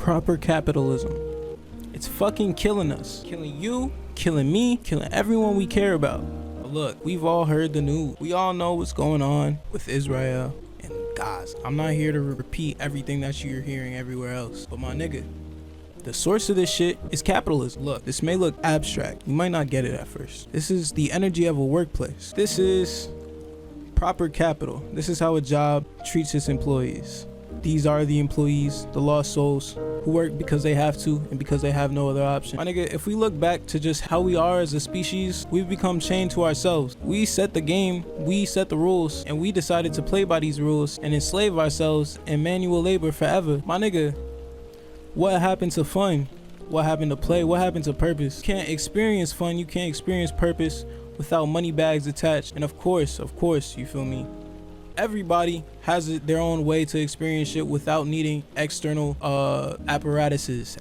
proper capitalism. It's fucking killing us. Killing you, killing me, killing everyone we care about. But look, we've all heard the news. We all know what's going on with Israel and Gaza. I'm not here to repeat everything that you're hearing everywhere else. But my nigga, the source of this shit is capitalism. Look, this may look abstract. You might not get it at first. This is the energy of a workplace. This is proper capital. This is how a job treats its employees. These are the employees, the lost souls, who work because they have to and because they have no other option. My nigga, if we look back to just how we are as a species, we've become chained to ourselves. We set the game, we set the rules, and we decided to play by these rules and enslave ourselves in manual labor forever. My nigga, what happened to fun? What happened to play? What happened to purpose? You can't experience fun, you can't experience purpose without money bags attached. And of course, you feel me? Everybody has their own way to experience shit without needing external apparatusi,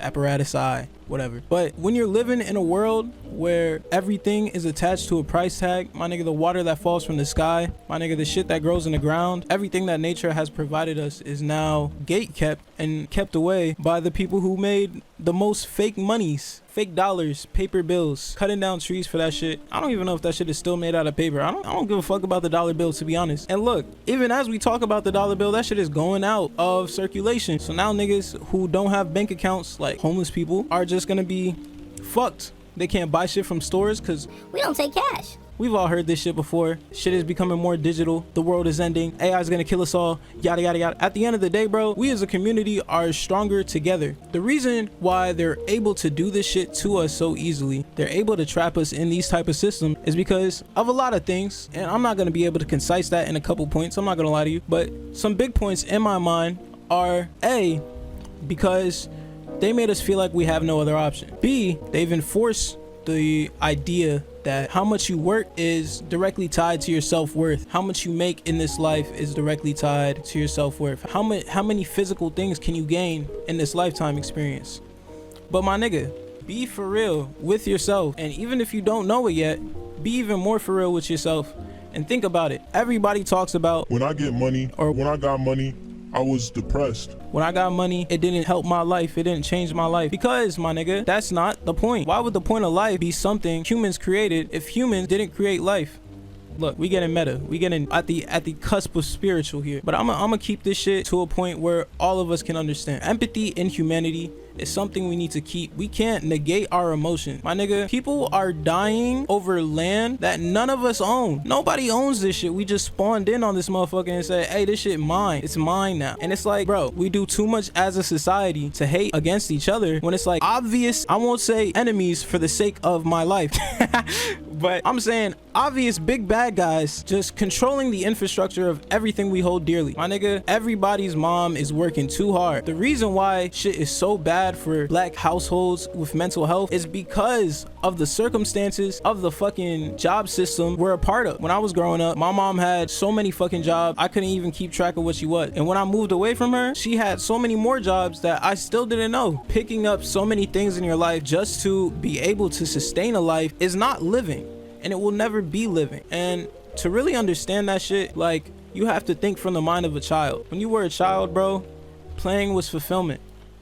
whatever. But when you're living in a world where everything is attached to a price tag, my nigga, the water that falls from the sky, my nigga, the shit that grows in the ground, everything that nature has provided us is now gate kept and kept away by the people who made the most fake monies, fake dollars, paper bills, cutting down trees for that shit. I don't even know if that shit is still made out of paper. I don't give a fuck about the dollar bill, to be honest. And look, even as we talk about the dollar bill, that shit is going out of circulation. So now niggas who don't have bank accounts, like homeless people, are just gonna be fucked. They can't buy shit from stores because we don't take cash. We've all heard this shit before. Shit is becoming more digital. The world is ending. AI is gonna kill us all. Yada, yada, yada. At the end of the day, bro, we as a community are stronger together. The reason why they're able to do this shit to us so easily, they're able to trap us in these type of systems, is because of a lot of things. And I'm not gonna be able to concise that in a couple points. I'm not gonna lie to you. But some big points in my mind are A, because they made us feel like we have no other option. B, they've enforced the idea that how much you work is directly tied to your self-worth. How much you make in this life is directly tied to your self-worth. How many physical things can you gain in this lifetime experience? But my nigga, be for real with yourself. And even if you don't know it yet, be even more for real with yourself. And think about it. Everybody talks about when I get money, or when I got money, I was depressed. When I got money, it didn't help my life. It didn't change my life. Because, my nigga, that's not the point. Why would the point of life be something humans created if humans didn't create life? Look, we getting meta. We getting at the cusp of spiritual here. But I'm gonna keep this shit to a point where all of us can understand. Empathy and humanity is something we need to keep. We can't negate our emotions. My nigga, people are dying over land that none of us own. Nobody owns this shit. We just spawned in on this motherfucker and said, hey, this shit mine. It's mine now. And it's like, bro, we do too much as a society to hate against each other when it's like obvious, I won't say enemies for the sake of my life, but I'm saying obvious big bad guys just controlling the infrastructure of everything we hold dearly. My nigga, everybody's mom is working too hard. The reason why shit is so bad for black households with mental health is because of the circumstances of the fucking job system we're a part of. When I was growing up, my mom had so many fucking jobs, I couldn't even keep track of what she was. And when I moved away from her, she had so many more jobs that I still didn't know. Picking up so many things in your life just to be able to sustain a life is not living, and it will never be living. And to really understand that shit, like, you have to think from the mind of a child. When you were a child, bro, playing was fulfillment.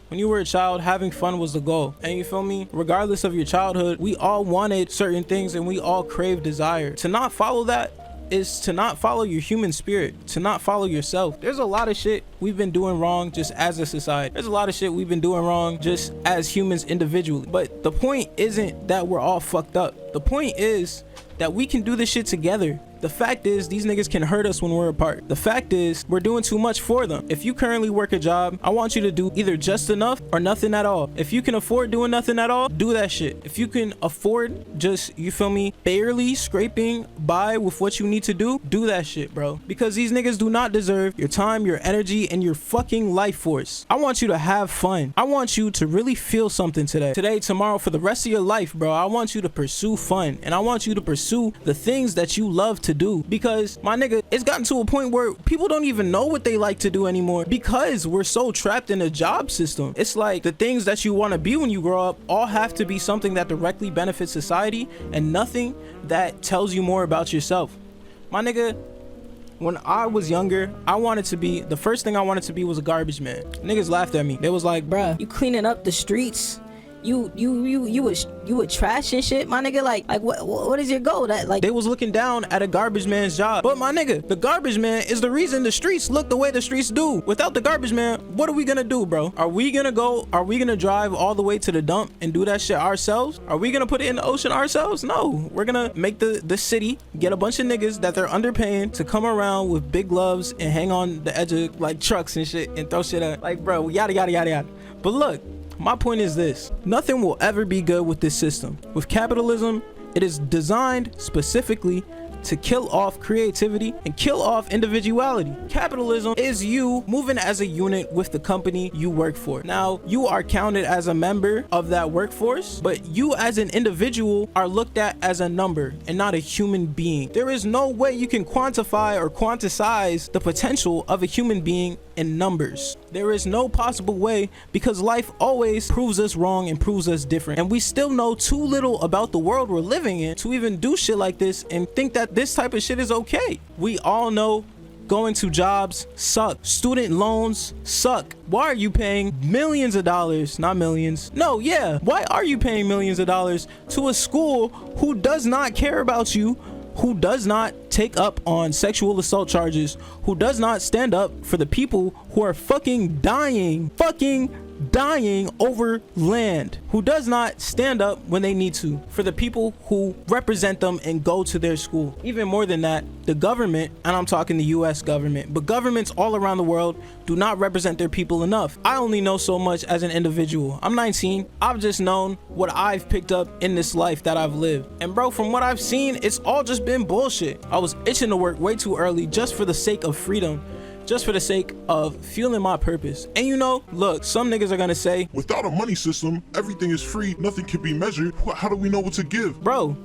When you were a child, having fun was the goal. And you feel me? Regardless of your childhood, we all wanted certain things and we all crave desire. To not follow that is to not follow your human spirit, to not follow yourself. There's a lot of shit we've been doing wrong just as a society. There's a lot of shit we've been doing wrong just as humans individually. But the point isn't that we're all fucked up. The point is that we can do this shit together. The fact is, these niggas can hurt us when we're apart. The fact is, we're doing too much for them. If you currently work a job, I want you to do either just enough or nothing at all. If you can afford doing nothing at all, do that shit. If you can afford just, you feel me, barely scraping by with what you need to do that shit, bro. Because these niggas do not deserve your time, your energy, and your fucking life force. I want you to have fun. I want you to really feel something today. Today, tomorrow, for the rest of your life, bro. I want you to pursue fun. And I want you to pursue the things that you love to do. Because, my nigga, it's gotten to a point where people don't even know what they like to do anymore because we're so trapped in a job system. It's like the things that you want to be when you grow up all have to be something that directly benefits society and nothing that tells you more about yourself. My nigga, When I was younger, the first thing I wanted to be was a garbage man. Niggas laughed at me. They was like, bruh, you cleaning up the streets? You would trash and shit, my nigga. Like what is your goal? That like they was looking down at a garbage man's job. But my nigga, the garbage man is the reason the streets look the way the streets do. Without the garbage man, what are we gonna do, bro? Are we gonna drive all the way to the dump and do that shit ourselves? Are we gonna put it in the ocean ourselves? No. We're gonna make the city get a bunch of niggas that they're underpaying to come around with big gloves and hang on the edge of like trucks and shit and throw shit at, like, bro, yada yada yada yada. But look, my point is this: nothing will ever be good with this system. With capitalism, it is designed specifically to kill off creativity and kill off individuality. Capitalism is you moving as a unit with the company you work for. Now, you are counted as a member of that workforce, but you as an individual are looked at as a number and not a human being. There is no way you can quantify or quanticize the potential of a human being in numbers. There is no possible way, because life always proves us wrong and proves us different. And we still know too little about the world we're living in to even do shit like this and think that this type of shit is okay. We all know going to jobs suck. Student loans suck. Why are you paying millions of dollars, not millions? No, yeah. Why are you paying millions of dollars to a school who does not care about you, who does not take up on sexual assault charges, who does not stand up for the people who are fucking dying over land, who does not stand up when they need to for the people who represent them and go to their school? Even more than that, the government, and I'm talking the US government, but governments all around the world do not represent their people enough. I only know so much as an individual. I'm 19. I've just known what I've picked up in this life that I've lived. And bro, from what I've seen, it's all just been bullshit. I was itching to work way too early just for the sake of freedom, just for the sake of feeling my purpose. And you know, look, some niggas are gonna say, without a money system, everything is free, nothing can be measured. How do we know what to give? Bro,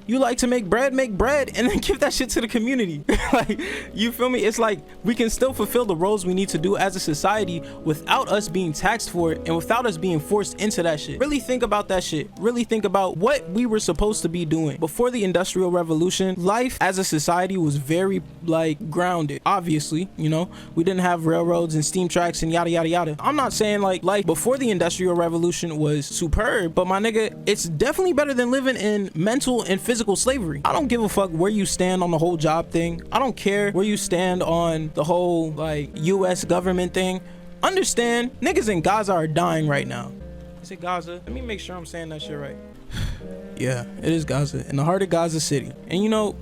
you like to make bread, and then give that shit to the community. Like, you feel me? It's like we can still fulfill the roles we need to do as a society without us being taxed for it and without us being forced into that shit. Really think about that shit. Really think about what we were supposed to be doing. Before the Industrial Revolution, life as a society was very like grounded. Obviously, you know, we didn't have railroads and steam tracks and yada yada yada. I'm not saying like life before the Industrial Revolution was superb, but my nigga, it's definitely better than living in mental and physical slavery. I don't give a fuck where you stand on the whole job thing. I don't care where you stand on the whole like US government thing. Understand, niggas in Gaza are dying right now. Is it Gaza? Let me make sure I'm saying that shit right. Yeah, it is Gaza, in the heart of Gaza City. And you know,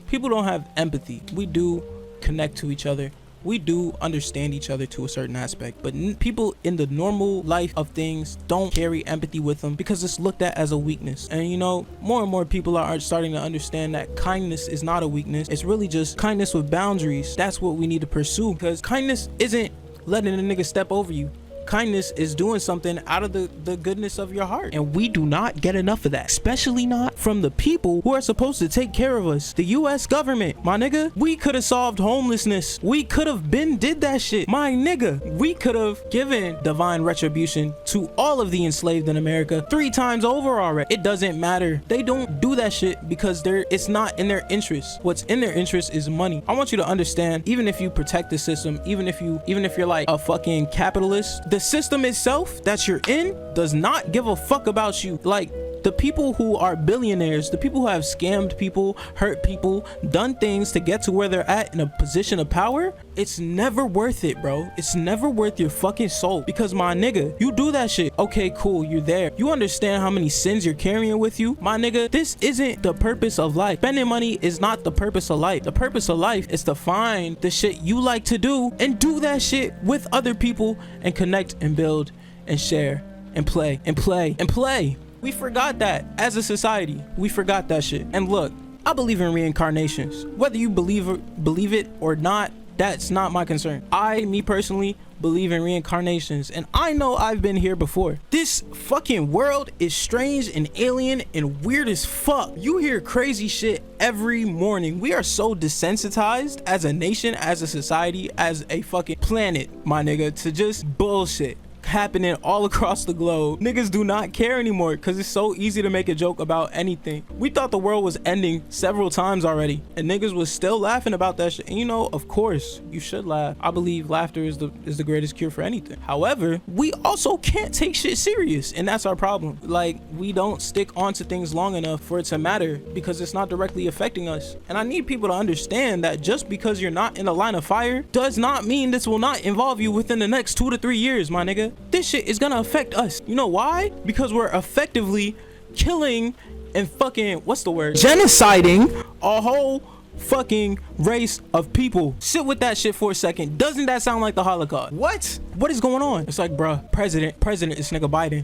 people don't have empathy. We do connect to each other. We do understand each other to a certain aspect, but people in the normal life of things don't carry empathy with them because it's looked at as a weakness. And you know, more and more people are starting to understand that kindness is not a weakness. It's really just kindness with boundaries. That's what we need to pursue, because kindness isn't letting a nigga step over you. Kindness is doing something out of the goodness of your heart. And we do not get enough of that, especially not from the people who are supposed to take care of us. The US government, my nigga. We could have solved homelessness. We could have did that shit, my nigga. We could have given divine retribution to all of the enslaved in America 3 times over already. It doesn't matter. They don't do that shit because it's not in their interest. What's in their interest is money. I want you to understand, even if you protect the system, even if you're like a fucking capitalist, the system itself that you're in does not give a fuck about you. Like, the people who are billionaires, the people who have scammed people, hurt people, done things to get to where they're at in a position of power, it's never worth it, bro. It's never worth your fucking soul. Because my nigga, you do that shit, okay, cool, you're there. You understand how many sins you're carrying with you? My nigga, this isn't the purpose of life. Spending money is not the purpose of life. The purpose of life is to find the shit you like to do and do that shit with other people and connect and build and share and play and play and play. We forgot that as a society. We forgot that shit. And look, I believe in reincarnations. Whether you believe it or not, that's not my concern. Me personally, believe in reincarnations, and I know I've been here before. This fucking world is strange and alien and weird as fuck. You hear crazy shit every morning. We are so desensitized as a nation, as a society, as a fucking planet, my nigga, to just bullshit. happening all across the globe. Niggas do not care anymore because it's so easy to make a joke about anything. We thought the world was ending several times already, and niggas was still laughing about that shit. And you know, of course, you should laugh. I believe laughter is the greatest cure for anything. However, we also can't take shit serious, and that's our problem. Like, we don't stick onto things long enough for it to matter because it's not directly affecting us. And I need people to understand that just because you're not in the line of fire does not mean this will not involve you within the next 2 to 3 years, my nigga. This shit is gonna affect us. You know why? Because we're effectively killing and fucking, what's the word? Genociding a whole fucking race of people. Sit with that shit for a second. Doesn't that sound like the Holocaust? What is going on? It's like, bruh, president is nigga Biden.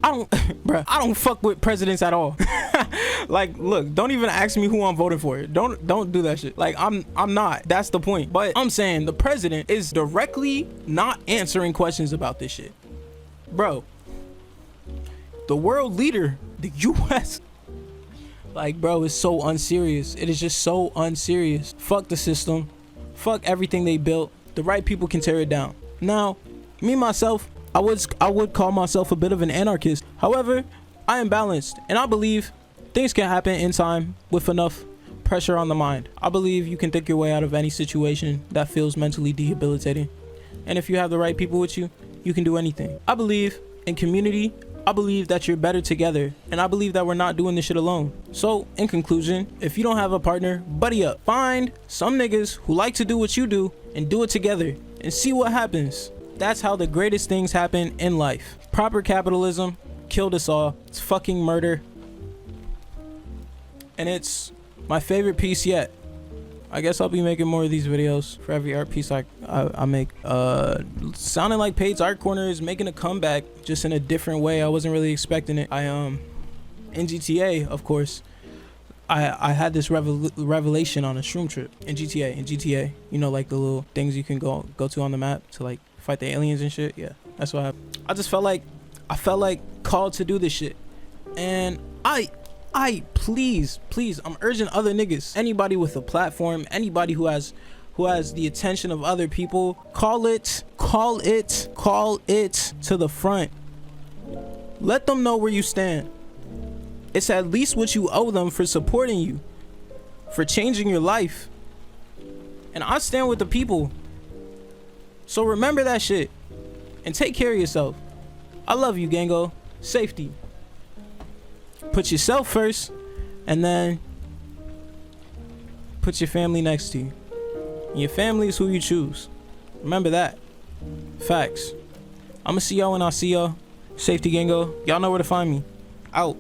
I don't fuck with presidents at all. Like, look, don't even ask me who I'm voting for. Don't do that shit. Like, I'm not. That's the point. But I'm saying the president is directly not answering questions about this shit. Bro, the world leader, the US, like, bro, it's so unserious. It is just so unserious. Fuck the system. Fuck everything they built. The right people can tear it down. Now, me myself, I would call myself a bit of an anarchist. However, I am balanced, and I believe things can happen in time with enough pressure on the mind. I believe you can think your way out of any situation that feels mentally debilitating. And if you have the right people with you, you can do anything. I believe in community. I believe that you're better together, and I believe that we're not doing this shit alone. So, in conclusion, if you don't have a partner, buddy up. Find some niggas who like to do what you do and do it together and see what happens. That's how the greatest things happen in life. Proper capitalism killed us all. It's fucking murder. And it's my favorite piece yet. I guess I'll be making more of these videos for every art piece I make. Sounding like Paid's Art Corner is making a comeback, just in a different way. I wasn't really expecting it. In GTA, of course, I had this revelation on a shroom trip in GTA. You know, like the little things you can go to on the map to like fight the aliens and shit. Yeah, that's what happened. I felt like called to do this shit, and please, I'm urging other niggas, anybody with a platform, anybody who has the attention of other people, call it to the front. Let them know where you stand. It's at least what you owe them for supporting you, for changing your life. And I stand with the people. So remember that shit and take care of yourself. I love you, Gango. Safety. Put yourself first, and then put your family next to you. And your family is who you choose. Remember that. Facts. I'ma see y'all when I see y'all. Safety, Gango. Y'all know where to find me. Out.